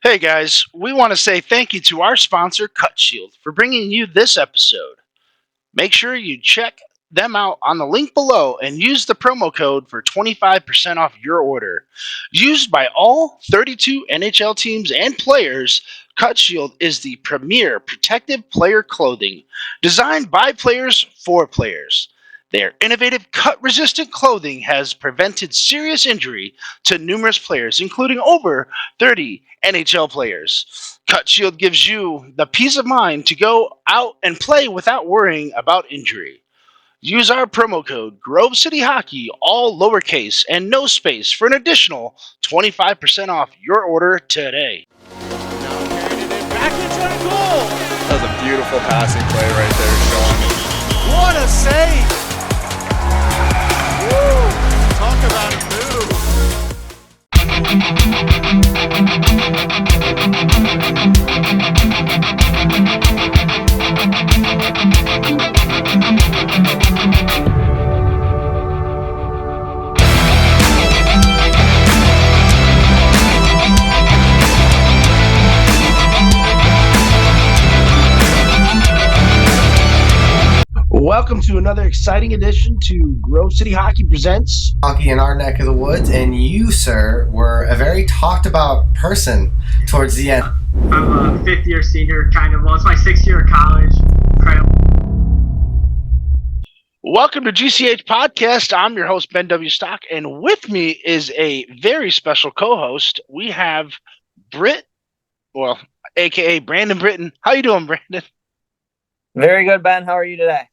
Hey guys, we want to say thank you to our sponsor, Cut Shield, for bringing you this episode. Make sure you check them out on the link below and use the promo code for 25% off your order. Used by all 32 NHL teams and players, Cut Shield is the premier protective player clothing designed by players for players. Their innovative cut-resistant clothing has prevented serious injury to numerous players, including over 30 NHL players. Cut Shield gives you the peace of mind to go out and play without worrying about injury. Use our promo code Grove City Hockey, all lowercase and no space, for an additional 25% off your order today. Now carried it in back into goal. That was a beautiful passing play right there, Sean. What a save! Woo! Talk about a move. Welcome to another exciting edition to Grove City Hockey Presents Hockey in our neck of the woods, and you, sir, were a very talked about person towards the end. I'm a fifth-year senior, well, it's my sixth year of college. Welcome to GCH Podcast. I'm your host, Ben W. Stock, and with me is a very special co-host. We have a.k.a. Brandon Brittain. How you doing, Brandon? Very good, Ben. How are you today?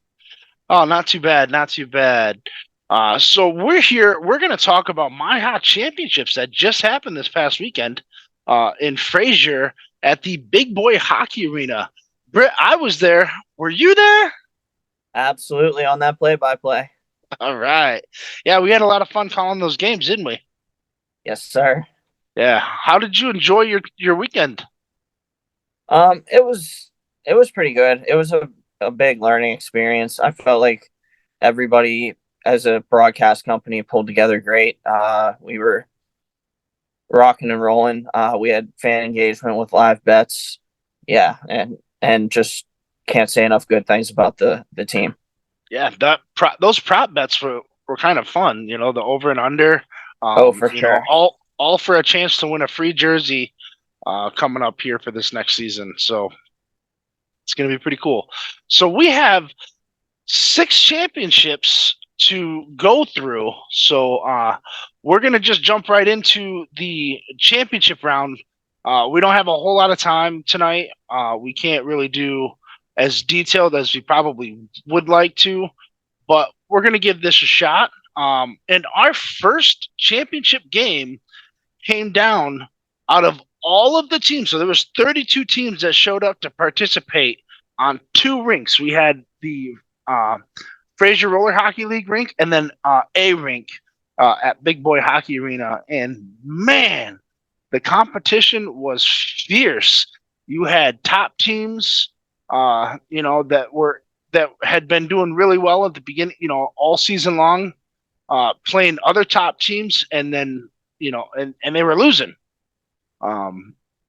Oh, not too bad, not too bad. So we're here. We're going to talk about MIHA Championships that just happened this past weekend in Fraser at the Big Boy Hockey Arena. Britt, I was there. Were you there? Absolutely, on that play-by-play. All right. Yeah, we had a lot of fun calling those games, didn't we? Yes, sir. Yeah. How did you enjoy your weekend? It was pretty good. It was a big learning experience. I felt like everybody as a broadcast company pulled together great. We were rocking and rolling. We had fan engagement with live bets. Yeah, and just can't say enough good things about the team. Yeah, those prop bets were kind of fun. You know, the over and under. For sure. All for a chance to win a free jersey coming up here for this next season. So it's going to be pretty cool. So we have 6 championships to go through. So we're going to just jump right into the championship round. We don't have a whole lot of time tonight. We can't really do as detailed as we probably would like to, but we're going to give this a shot. And our first championship game came down out of all of the teams. So there was 32 teams that showed up to participate on 2 rinks. We had the Fraser Roller Hockey League rink and then a rink at Big Boy Hockey Arena. And man, the competition was fierce. You had top teams, that had been doing really well at the beginning, all season long, playing other top teams, and then, and they were losing.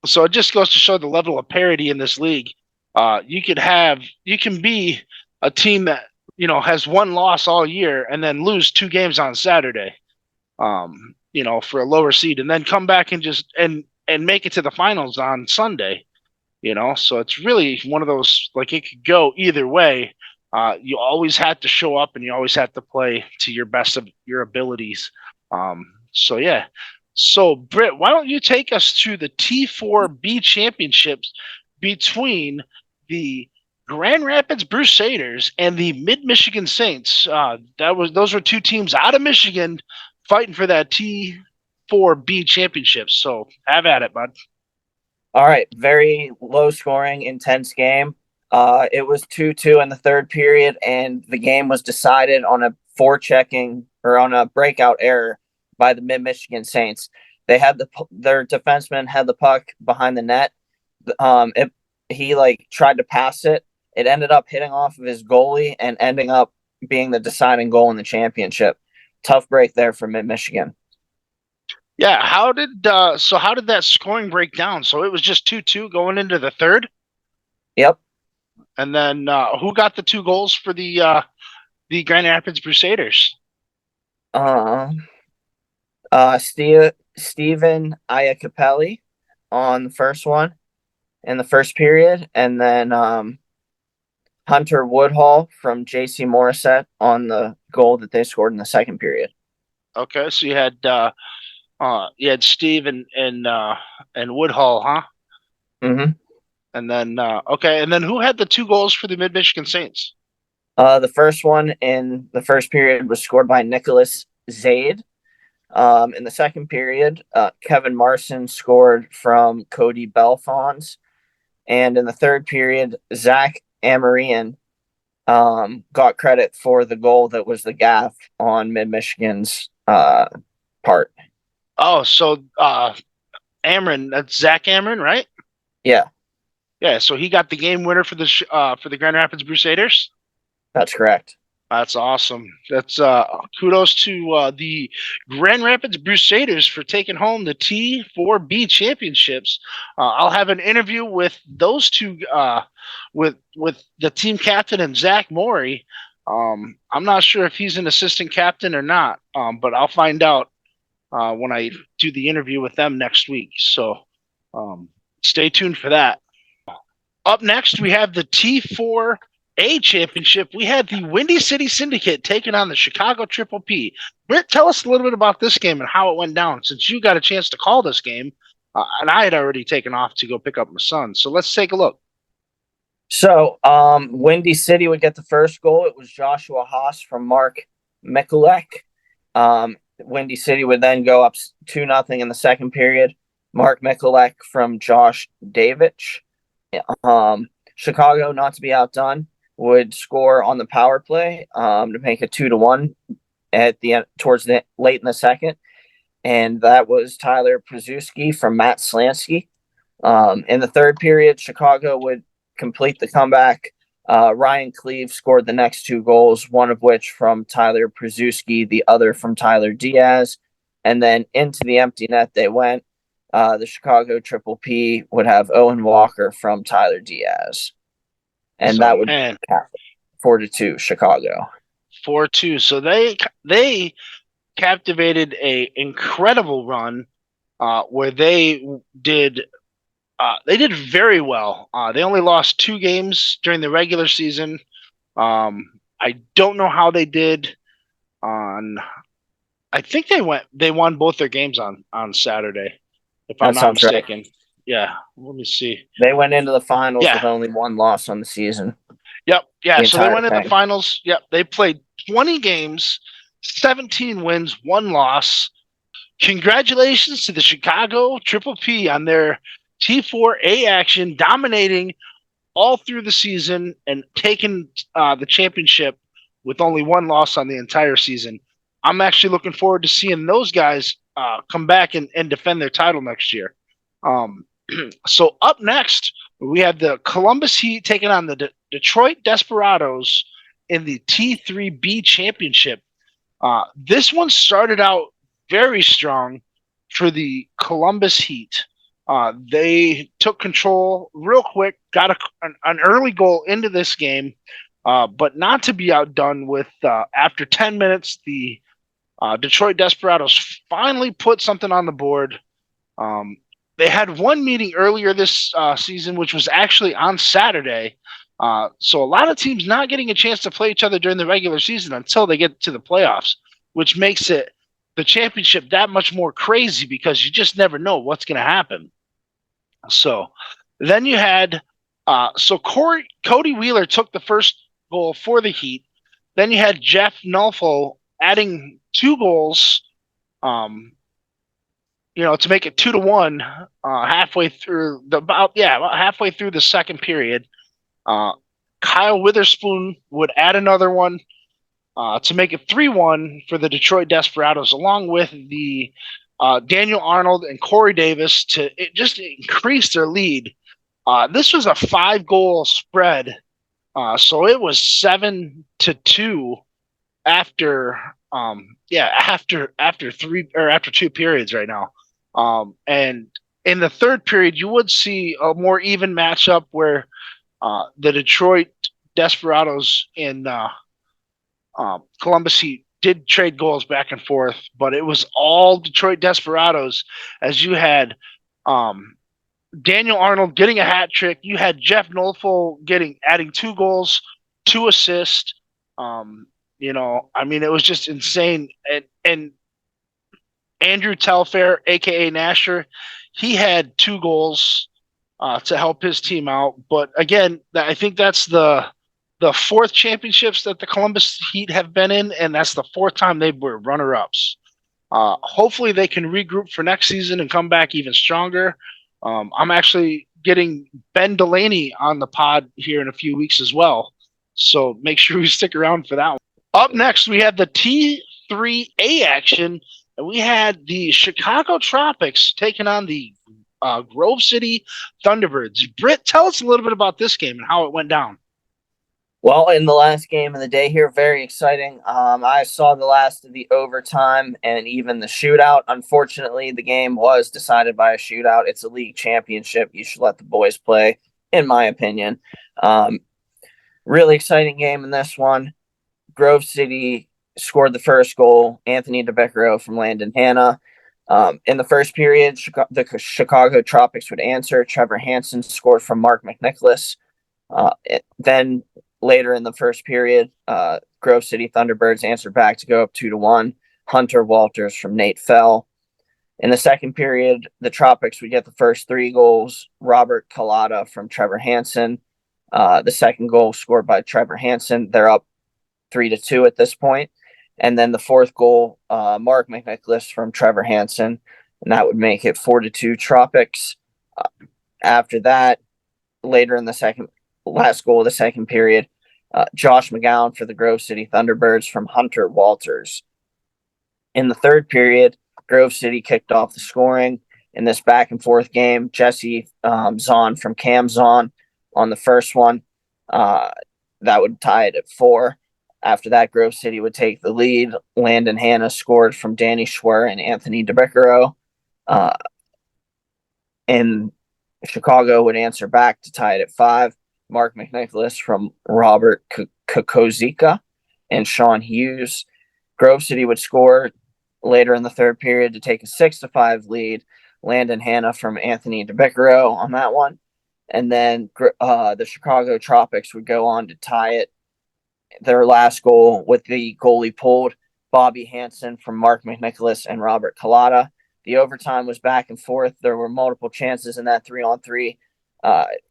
So it just goes to show the level of parity in this league. You can be a team that, has 1 loss all year and then lose 2 games on Saturday, for a lower seed, and then come back and just and make it to the finals on Sunday, so it's really one of those, like, it could go either way. You always have to show up and you always have to play to your best of your abilities. So yeah. So, Britt, why don't you take us to the T4B championships between the Grand Rapids Crusaders and the Mid-Michigan Saints? Those were 2 teams out of Michigan fighting for that T4B championship. So, have at it, bud. All right, very low-scoring, intense game. It was 2-2 in the third period, and the game was decided on a forechecking or on a breakout error by the Mid-Michigan Saints. They had their defenseman had the puck behind the net. He tried to pass it. It ended up hitting off of his goalie and ending up being the deciding goal in the championship. Tough break there for Mid-Michigan. Yeah, how did that scoring break down? So it was just 2-2 going into the third, Yep. and then who got the 2 goals for the Grand Rapids Crusaders? Um, Steven Iacopelli on the first one in the first period, and then Hunter Woodhall from JC Morissette on the goal that they scored in the second period. Okay, so you had Steve and Woodhull, huh? Mm-hmm. And then okay, and then who had the 2 goals for the Mid Michigan Saints? The first one in the first period was scored by Nicholas Zaid. In the second period, Kevin Marson scored from Cody Belfons. And in the third period, Zach Amarian got credit for the goal that was the gaff on Mid Michigan's part. Oh, so Amron, that's Zach Amron, right? Yeah, Yeah, so he got the game winner for the Grand Rapids Crusaders. that's correct. That's awesome. That's kudos to the Grand Rapids Crusaders for taking home the T4B championships. I'll have an interview with those two, with the team captain and Zach Morey. I'm not sure if he's an assistant captain or not, but I'll find out when I do the interview with them next week. So stay tuned for that. Up next, we have the T4A championship. We had the Windy City Syndicate taking on the Chicago Triple P. Britt, tell us a little bit about this game and how it went down, since you got a chance to call this game, and I had already taken off to go pick up my son. So let's take a look. So, Windy City would get the first goal. It was Joshua Haas from Mark Mikulek. Windy City would then go up 2-0 in the second period. Mark Mikulek from Josh Davich. Chicago, not to be outdone, would score on the power play to make it 2-1 at the end, towards the late in the second, and that was Tyler Przuski from Matt Slansky. In the third period, Chicago would complete the comeback. Ryan Cleve scored the next 2 goals, one of which from Tyler Przuski, the other from Tyler Diaz, and then into the empty net they went. The Chicago Triple P would have Owen Walker from Tyler Diaz. And that would be 4-2 Chicago. 4-2. So they captivated a incredible run where they did very well. They only lost 2 games during the regular season. I don't know how they did on. I think they won both their games on Saturday, if I'm not mistaken. Right. Yeah, let me see. They went into the finals with only 1 loss on the season. Yep. Yeah. So they went into the finals. Yep. They played 20 games, 17 wins, 1 loss. Congratulations to the Chicago Triple P on their T4A action, dominating all through the season and taking the championship with only 1 loss on the entire season. I'm actually looking forward to seeing those guys come back and defend their title next year. So up next, we have the Columbus Heat taking on the Detroit Desperados in the T3B championship. This one started out very strong for the Columbus Heat. They took control real quick, got an early goal into this game, but not to be outdone with after 10 minutes, the Detroit Desperados finally put something on the board. They had one meeting earlier this season, which was actually on Saturday. So a lot of teams not getting a chance to play each other during the regular season until they get to the playoffs, which makes it the championship that much more crazy because you just never know what's going to happen. So then you had Cody Wheeler took the first goal for the Heat. Then you had Jeff Nulfo adding 2 goals, to make it 2-1 halfway through halfway through the second period. Kyle Witherspoon would add another one to make it 3-1 for the Detroit Desperados, along with the Daniel Arnold and Corey Davis to just increase their lead. This was a 5-goal spread, so it was 7-2 after after 2 periods right now. And in the third period, you would see a more even matchup where the Detroit Desperados and Columbus Heat did trade goals back and forth, but it was all Detroit Desperados as you had Daniel Arnold getting a hat trick. You had Jeff Nolfo adding 2 goals, 2 assists. It was just insane. And Andrew Telfair, aka Nasher, he had 2 goals to help his team out. But again, I think that's the 4th championships that the Columbus Heat have been in, and that's the 4th time they were runner-ups. Hopefully they can regroup for next season and come back even stronger. I'm actually getting Ben Delaney on the pod here in a few weeks as well. So make sure you stick around for that one. Up next, we have the T3A action, and we had the Chicago Tropics taking on the Grove City Thunderbirds. Britt, tell us a little bit about this game and how it went down. Well, in the last game of the day here, very exciting. I saw the last of the overtime and even the shootout. Unfortunately, the game was decided by a shootout. It's a league championship. You should let the boys play, in my opinion. Really exciting game in this one. Grove City scored the first goal. Anthony DeBeccaro from Landon Hanna. In the first period, the Chicago Tropics would answer. Trevor Hansen scored from Mark McNicholas. Then later in the first period, Grove City Thunderbirds answered back to go up 2-1. Hunter Walters from Nate Fell. In the second period, the Tropics would get the first 3 goals. Robert Collada from Trevor Hansen. The second goal scored by Trevor Hansen. They're up 3-2 at this point. And then the 4th goal, Mark McNicholas from Trevor Hansen. And that would make it 4-2 Tropics. After that, later in the last goal of the second period, Josh McGowan for the Grove City Thunderbirds from Hunter Walters. In the third period, Grove City kicked off the scoring in this back and forth game. Jesse Zahn from Cam Zahn on the first one. That would tie it at 4. After that, Grove City would take the lead. Landon Hanna scored from Danny Schwer and Anthony DeBeccaro. And Chicago would answer back to tie it at 5. Mark McNicholas from Robert Kokozika and Sean Hughes. Grove City would score later in the third period to take a 6-5 lead. Landon Hanna from Anthony DeBeccaro on that one. And then the Chicago Tropics would go on to tie it. Their last goal with the goalie pulled, Bobby Hansen from Mark McNicholas and Robert Collada. The overtime was back and forth. There were multiple chances in that 3-on-3.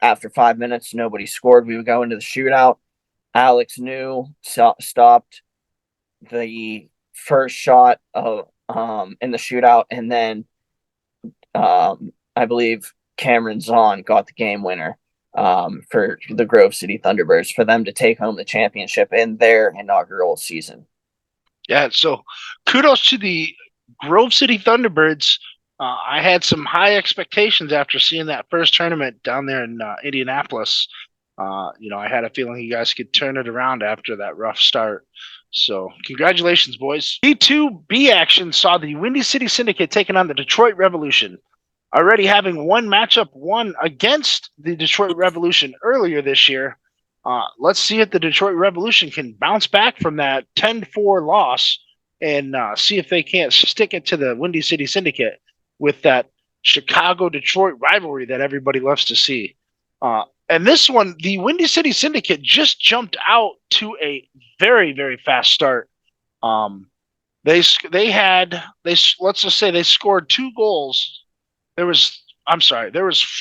After 5 minutes, nobody scored. We would go into the shootout. Alex New stopped the first shot of in the shootout, and then I believe Cameron Zahn got the game winner for the Grove City Thunderbirds for them to take home the championship in their inaugural season. Yeah, so kudos to the Grove City Thunderbirds. I had some high expectations after seeing that first tournament down there in Indianapolis. I had a feeling you guys could turn it around after that rough start. So congratulations, boys. D2B action saw the Windy City Syndicate taking on the Detroit Revolution. Already having one matchup won against the Detroit Revolution earlier this year. Let's see if the Detroit Revolution can bounce back from that 10-4 loss and see if they can't stick it to the Windy City Syndicate with that Chicago-Detroit rivalry that everybody loves to see. And this one, the Windy City Syndicate just jumped out to a very, very fast start. Let's just say they scored 2 goals. There was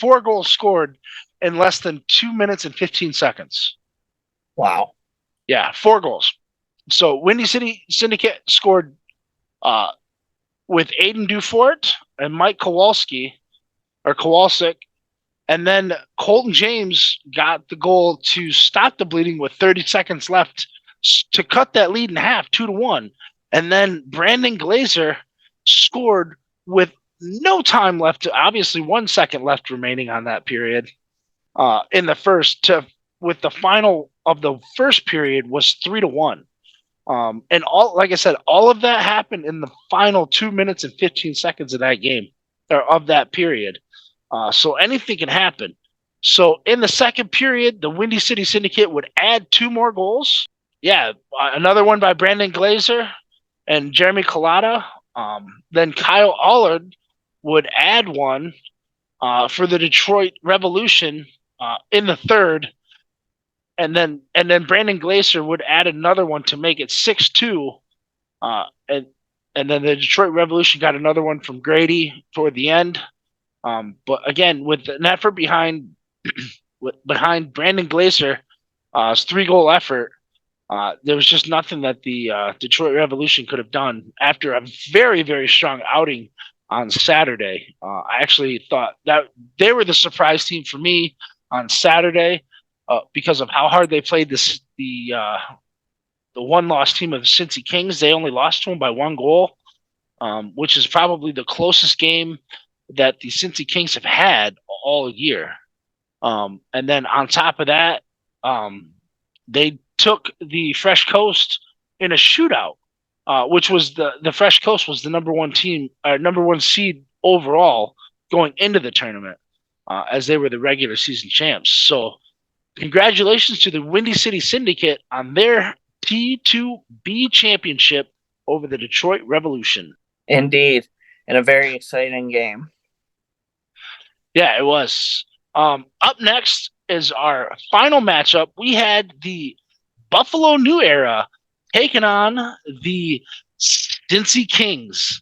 4 goals scored in less than 2 minutes and 15 seconds. Wow. Yeah, 4 goals. So Windy City Syndicate scored with Aiden Dufort and Mike Kowalczyk, and then Colton James got the goal to stop the bleeding with 30 seconds left to cut that lead in half, 2-1. And then Brandon Glazer scored with no time left, obviously 1 second left remaining on that period in the first, with the final of the first period was 3-1. And all, like I said, all of that happened in the final 2 minutes and 15 seconds of that game, or of that period. So anything can happen. So in the second period, the Windy City Syndicate would add 2 more goals. Yeah, another one by Brandon Glazer and Jeremy Collada. Then Kyle Allard would add one for the Detroit Revolution in the third, and then Brandon Glazer would add another one to make it 6-2, and then the Detroit Revolution got another one from Grady toward the end. But again, with an effort behind Brandon Glazer's 3-goal effort, there was just nothing that the Detroit Revolution could have done after a very, very strong outing on Saturday. I actually thought that they were the surprise team for me on Saturday because of how hard they played the one-loss team of the Cincy Kings. They only lost to them by 1 goal, which is probably the closest game that the Cincy Kings have had all year. And then on top of that, they took the Fresh Coast in a shootout, which was the Fresh Coast was the number 1 team, number 1 seed overall going into the tournament, as they were the regular season champs. So congratulations to the Windy City Syndicate on their T2B championship over the Detroit Revolution. Indeed, and a very exciting game. Yeah, it was. Up next is our final matchup. We had the Buffalo New Era taking on the Cincy Kings.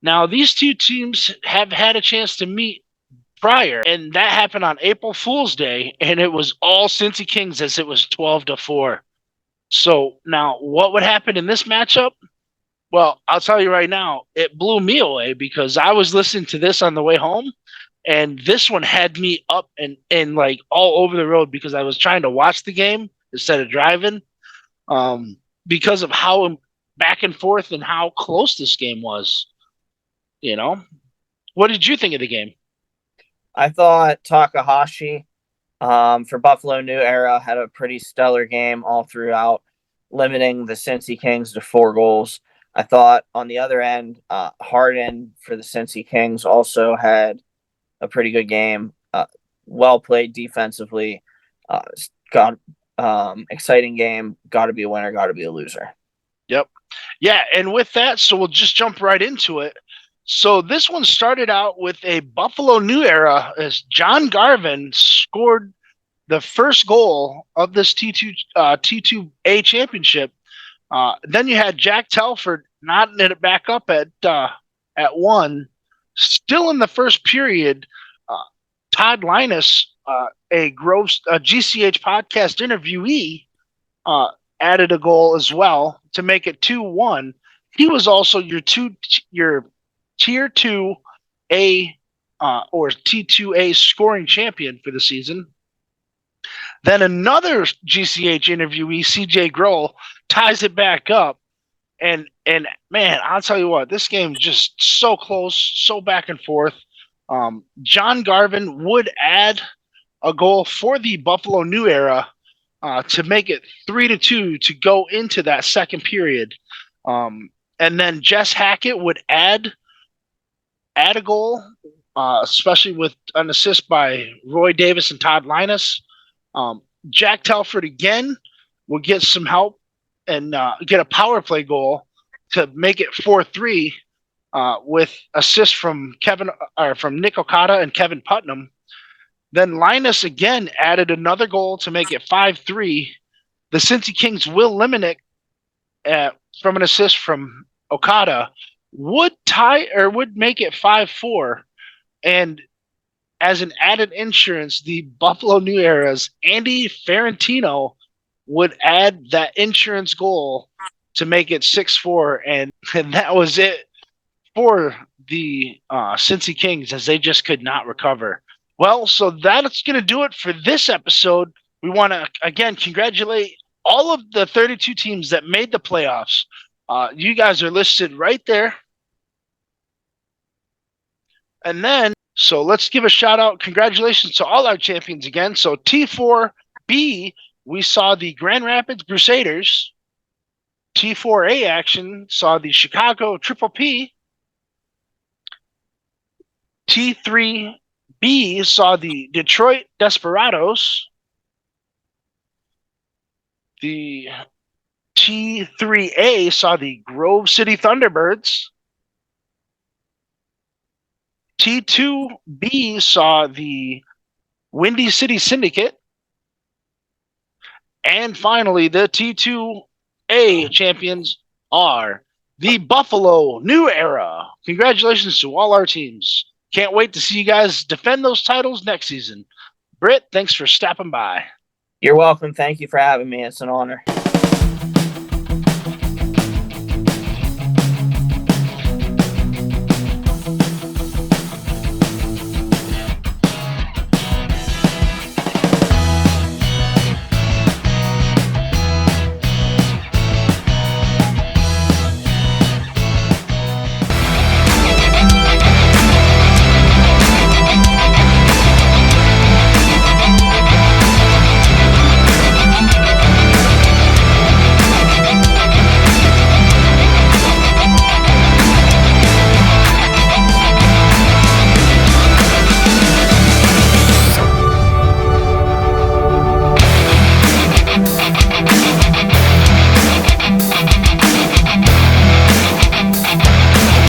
Now, these two teams have had a chance to meet prior, and that happened on April Fool's Day, and it was all Cincy Kings as it was 12-4. So now, what would happen in this matchup? Well, I'll tell you right now, it blew me away because I was listening to this on the way home, and this one had me up and like all over the road because I was trying to watch the game instead of driving, because of how back and forth and how close this game was. You know, what did you think of the game? I thought Takahashi for Buffalo New Era had a pretty stellar game all throughout, limiting the Cincy Kings to 4 goals. I thought on the other end, Harden for the Cincy Kings also had a pretty good game. Well played defensively. Got exciting game. Got to be a winner. Got to be a loser. Yep. Yeah, and with that, so we'll just jump right into it. So this one started out with a Buffalo New Era as John Garvin scored the first goal of this T2A championship. Then you had Jack Telford knotting it back up at 1. Still in the first period, Todd Linus, a GCH podcast interviewee, added a goal as well to make it 2-1. He was also your Tier 2A or T2A scoring champion for the season. Then another GCH interviewee, CJ Grohl, ties it back up. And man, I'll tell you what, this game just so close, so back and forth. John Garvin would add a goal for the Buffalo New Era to make it 3-2 to go into that second period. And then Jess Hackett would add a goal, especially with an assist by Roy Davis and Todd Linus. Jack Telford again will get some help and get a power play goal to make it 4-3 with assists from Nick Okada and Kevin Putnam. Then Linus again added another goal to make it 5-3. The Cincy Kings Will Liminick from an assist from Okada would make it 5-4, and as an added insurance, the Buffalo New Era's Andy Ferrantino would add that insurance goal to make it 6-4, and that was it for the Cincy Kings, as they just could not recover. Well, so that's going to do it for this episode. We want to, again, congratulate all of the 32 teams that made the playoffs. You guys are listed right there. And then, so let's give a shout out. Congratulations to all our champions again. So T4B, we saw the Grand Rapids Crusaders. T4A action saw the Chicago Triple P. T3B saw the Detroit Desperados. The T3A saw the Grove City Thunderbirds. T2B saw the Windy City Syndicate. And finally, the T2A champions are the Buffalo New Era. Congratulations to all our teams. Can't wait to see you guys defend those titles next season. Britt, thanks for stopping by. You're welcome. Thank you for having me. It's an honor.